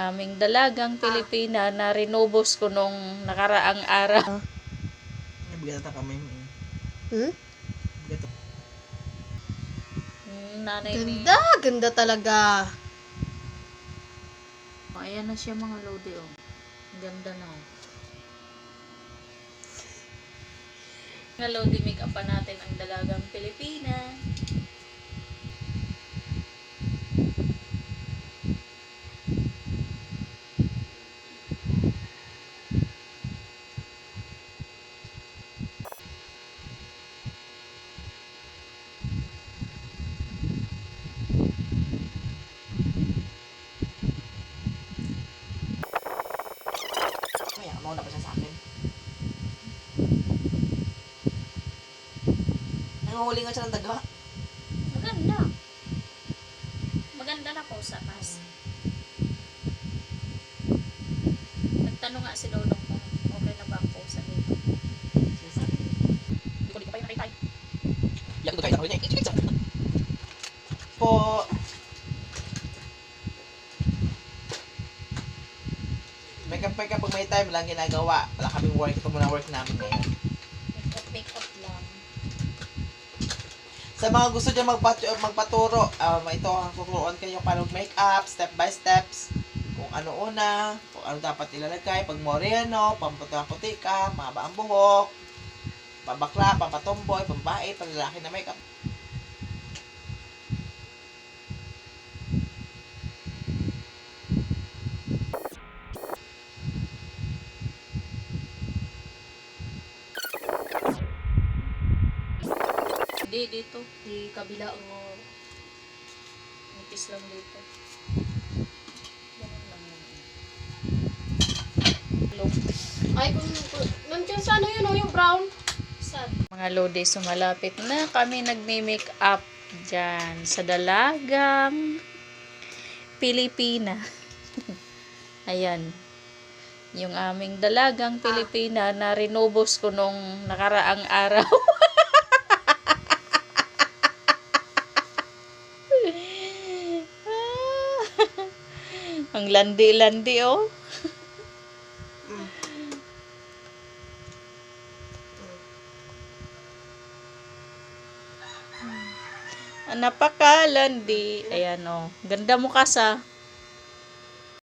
Aming dalagang Pilipina na rinobos ko nung nakaraang araw. Bigata kami. Bigata. Nanay ni... Ganda, ganda talaga. Ayan na siya mga lodi, oh. Ganda na, oh. Mga lodi, make up pa natin ang dalagang Pilipina. Kaya, mauna pa siya sa akin. Nanguhuli nga siya ng daga. Maganda. Maganda na po sa mas. Nagtanong nga si Lolong kung okay na ba ang pusa dito. Siya sa akin. Hindi ko pa yung nakita. Yak ko kahit ako niya. Ikikik sa po. Make up pag may time lang ginagawa. Wala kaming work. Ito muna work namin ngayon. Make up lang. Sa mga gusto dyan magpaturo, ito ang tuturuan kayo paano make up, step by steps. Kung ano una, kung ano dapat ilalagay, pag moreno, pamputi ka, mahaba ang buhok, pabakla, pampatomboy, pambae, panlalaki na make up. Hindi, dito. Di kabila o nipis lang dito. Ganun lang yun. Ay, nandiyan sa ano yun, oh, yung brown. Mga lodi, sumalapit na kami nagme-make up dyan sa dalagang Pilipina. Ayan. Yung aming dalagang Pilipina na rinobos ko nung nakaraang araw. Ang landi-landi, oh. Napakalandi. Ayan, oh. Ganda mo ka sa